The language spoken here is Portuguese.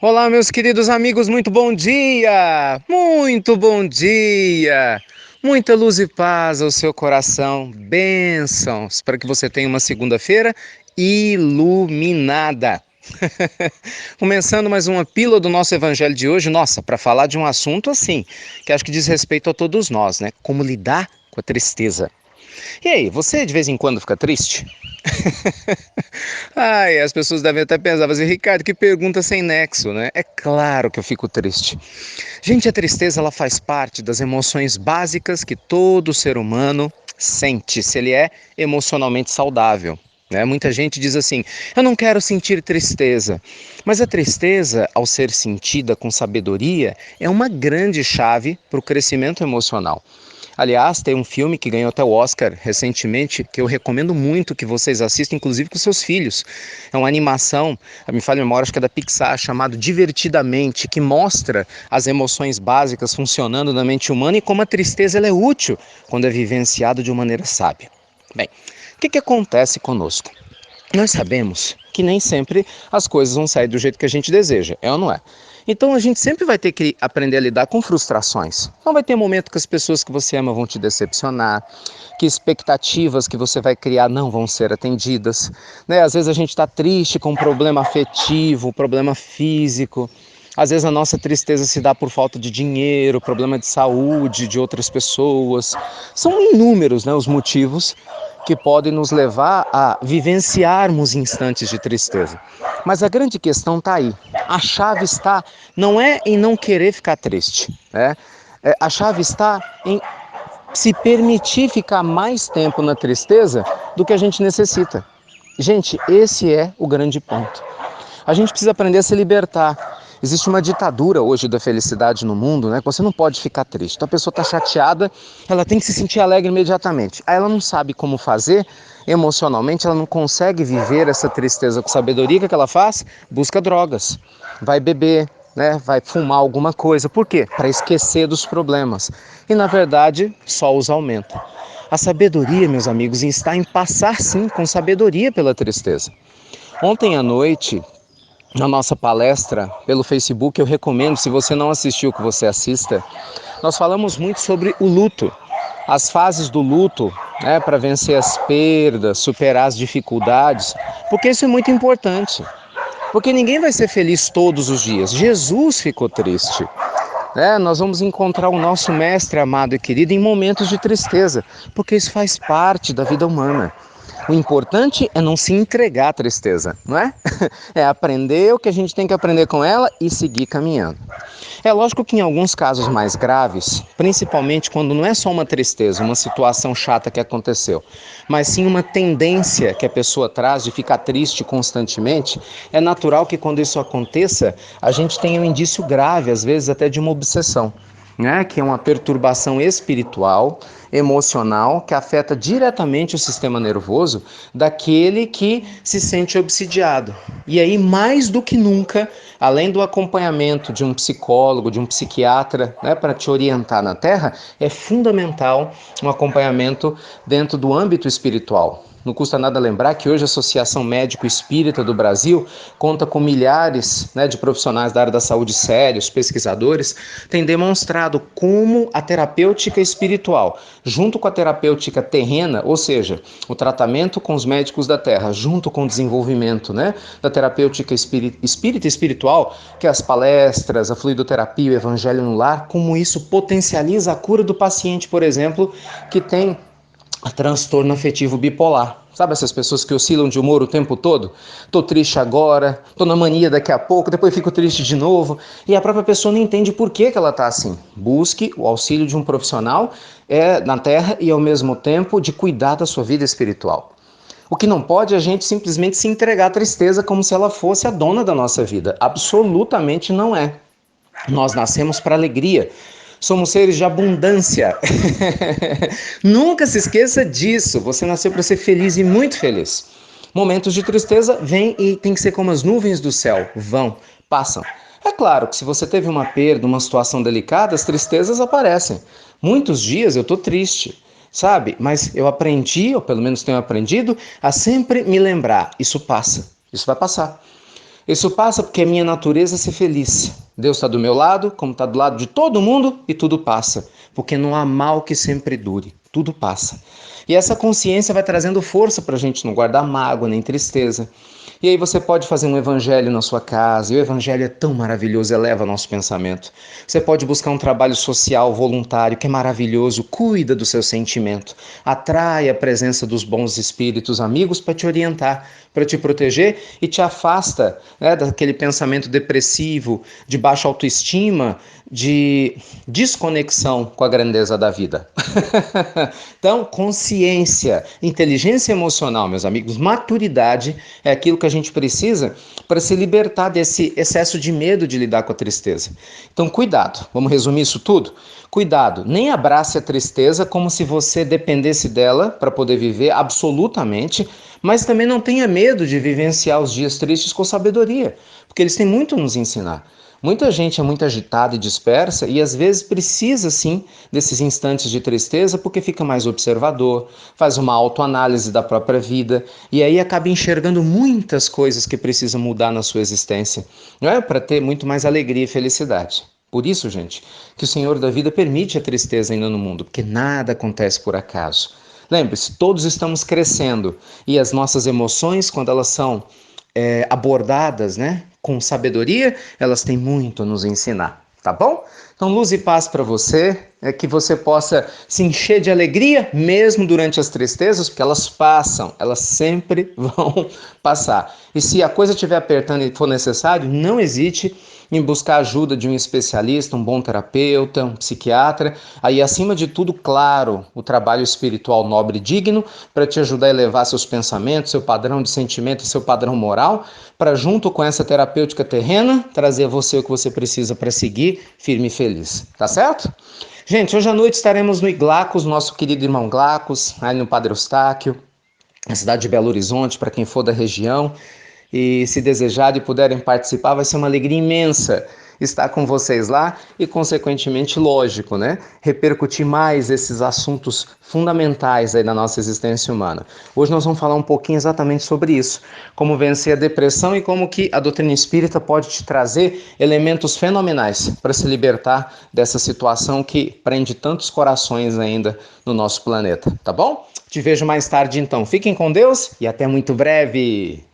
Olá, meus queridos amigos, muito bom dia! Muito bom dia! Muita luz e paz ao seu coração, bênçãos para que você tenha uma segunda-feira iluminada. Começando mais uma pílula do nosso evangelho de hoje, nossa, para falar de um assunto assim, que acho que diz respeito a todos nós, né? Como lidar com a tristeza. E aí, você de vez em quando fica triste? Ai, as pessoas devem até pensar, mas Ricardo, que pergunta sem nexo, né? É claro que eu fico triste. Gente, a tristeza ela faz parte das emoções básicas que todo ser humano sente, se ele é emocionalmente saudável. Né? Muita gente diz assim: eu não quero sentir tristeza. Mas a tristeza, ao ser sentida com sabedoria, é uma grande chave para o crescimento emocional. Aliás, tem um filme que ganhou até o Oscar recentemente, que eu recomendo muito que vocês assistam, inclusive com seus filhos. É uma animação, a me falha a memória, acho que é da Pixar, chamado Divertidamente, que mostra as emoções básicas funcionando na mente humana e como a tristeza ela é útil quando é vivenciada de uma maneira sábia. Bem, o que acontece conosco? Nós sabemos que nem sempre as coisas vão sair do jeito que a gente deseja, é ou não é? Então a gente sempre vai ter que aprender a lidar com frustrações. Então vai ter momento que as pessoas que você ama vão te decepcionar, que expectativas que você vai criar não vão ser atendidas. Né? Às vezes a gente está triste com um problema afetivo, um problema físico. Às vezes a nossa tristeza se dá por falta de dinheiro, problema de saúde de outras pessoas. São inúmeros, né, os motivos que podem nos levar a vivenciarmos instantes de tristeza. Mas a grande questão está aí. A chave está não é em não querer ficar triste, né? A chave está em se permitir ficar mais tempo na tristeza do que a gente necessita. Gente, esse é o grande ponto. A gente precisa aprender a se libertar. Existe uma ditadura hoje da felicidade no mundo, né? Você não pode ficar triste. Então a pessoa está chateada, ela tem que se sentir alegre imediatamente. Aí ela não sabe como fazer emocionalmente, ela não consegue viver essa tristeza com sabedoria. O que ela faz? Busca drogas, vai beber, né? Vai fumar alguma coisa. Por quê? Para esquecer dos problemas. E na verdade, só os aumenta. A sabedoria, meus amigos, está em passar sim com sabedoria pela tristeza. Ontem à noite, na nossa palestra pelo Facebook, eu recomendo, se você não assistiu, que você assista. Nós falamos muito sobre o luto, as fases do luto, né, para vencer as perdas, superar as dificuldades, porque isso é muito importante. Porque ninguém vai ser feliz todos os dias. Jesus ficou triste. Nós vamos encontrar o nosso mestre amado e querido em momentos de tristeza, porque isso faz parte da vida humana. O importante é não se entregar à tristeza, não é? É aprender o que a gente tem que aprender com ela e seguir caminhando. É lógico que em alguns casos mais graves, principalmente quando não é só uma tristeza, uma situação chata que aconteceu, mas sim uma tendência que a pessoa traz de ficar triste constantemente, é natural que quando isso aconteça, a gente tenha um indício grave, às vezes até de uma obsessão. Né, que é uma perturbação espiritual, emocional, que afeta diretamente o sistema nervoso daquele que se sente obsidiado. E aí, mais do que nunca, além do acompanhamento de um psicólogo, de um psiquiatra, né, para te orientar na Terra, é fundamental um acompanhamento dentro do âmbito espiritual. Não custa nada lembrar que hoje a Associação Médico Espírita do Brasil conta com milhares, né, de profissionais da área da saúde sérios, pesquisadores, têm demonstrado como a terapêutica espiritual, junto com a terapêutica terrena, ou seja, o tratamento com os médicos da Terra, junto com o desenvolvimento, né, da terapêutica espírita e espiritual, que é as palestras, a fluidoterapia, o evangelho no lar, como isso potencializa a cura do paciente, por exemplo, que tem transtorno afetivo bipolar. Sabe essas pessoas que oscilam de humor o tempo todo? Tô triste agora, tô na mania daqui a pouco, depois fico triste de novo. E a própria pessoa não entende por que ela tá assim. Busque o auxílio de um profissional na Terra e ao mesmo tempo de cuidar da sua vida espiritual. O que não pode é a gente simplesmente se entregar à tristeza como se ela fosse a dona da nossa vida. Absolutamente não é. Nós nascemos para alegria. Somos seres de abundância. Nunca se esqueça disso. Você nasceu para ser feliz e muito feliz. Momentos de tristeza vêm e tem que ser como as nuvens do céu. Vão, passam. É claro que se você teve uma perda, uma situação delicada, as tristezas aparecem. Muitos dias eu estou triste, sabe? Mas eu aprendi, ou pelo menos tenho aprendido, a sempre me lembrar: isso passa, isso vai passar. Isso passa porque é minha natureza ser feliz. Deus está do meu lado, como está do lado de todo mundo, e tudo passa. Porque não há mal que sempre dure. Tudo passa. E essa consciência vai trazendo força para a gente não guardar mágoa nem tristeza. E aí você pode fazer um evangelho na sua casa, e o evangelho é tão maravilhoso, eleva nosso pensamento. Você pode buscar um trabalho social voluntário, que é maravilhoso, cuida do seu sentimento, atrai a presença dos bons espíritos amigos para te orientar, para te proteger e te afasta, né, daquele pensamento depressivo, de baixa autoestima, de desconexão com a grandeza da vida. Então, consciência, inteligência emocional, meus amigos, maturidade é aquilo que a gente precisa para se libertar desse excesso de medo de lidar com a tristeza. Então, cuidado. Vamos resumir isso tudo? Cuidado, nem abrace a tristeza como se você dependesse dela para poder viver absolutamente, mas também não tenha medo de vivenciar os dias tristes com sabedoria, porque eles têm muito a nos ensinar. Muita gente é muito agitada e dispersa e às vezes precisa sim desses instantes de tristeza porque fica mais observador, faz uma autoanálise da própria vida e aí acaba enxergando muitas coisas que precisam mudar na sua existência, não é? Para ter muito mais alegria e felicidade. Por isso, gente, que o Senhor da vida permite a tristeza ainda no mundo, porque nada acontece por acaso. Lembre-se, todos estamos crescendo e as nossas emoções, quando elas são abordadas, né, com sabedoria, elas têm muito a nos ensinar, tá bom? Então, luz e paz para você, que você possa se encher de alegria mesmo durante as tristezas, porque elas passam, elas sempre vão passar. E se a coisa estiver apertando e for necessário, não hesite em buscar a ajuda de um especialista, um bom terapeuta, um psiquiatra. Aí, acima de tudo, claro, o trabalho espiritual nobre e digno para te ajudar a elevar seus pensamentos, seu padrão de sentimento e seu padrão moral, para junto com essa terapêutica terrena, trazer a você o que você precisa para seguir firme e feliz. Tá certo? Gente, hoje à noite estaremos no Iglacos, nosso querido irmão Glacos, aí no Padre Eustáquio, na cidade de Belo Horizonte, para quem for da região. E se desejar e puderem participar, vai ser uma alegria imensa estar com vocês lá e, consequentemente, lógico, né? Repercutir mais esses assuntos fundamentais aí da nossa existência humana. Hoje nós vamos falar um pouquinho exatamente sobre isso, como vencer a depressão e como que a doutrina espírita pode te trazer elementos fenomenais para se libertar dessa situação que prende tantos corações ainda no nosso planeta, tá bom? Te vejo mais tarde então. Fiquem com Deus e até muito breve.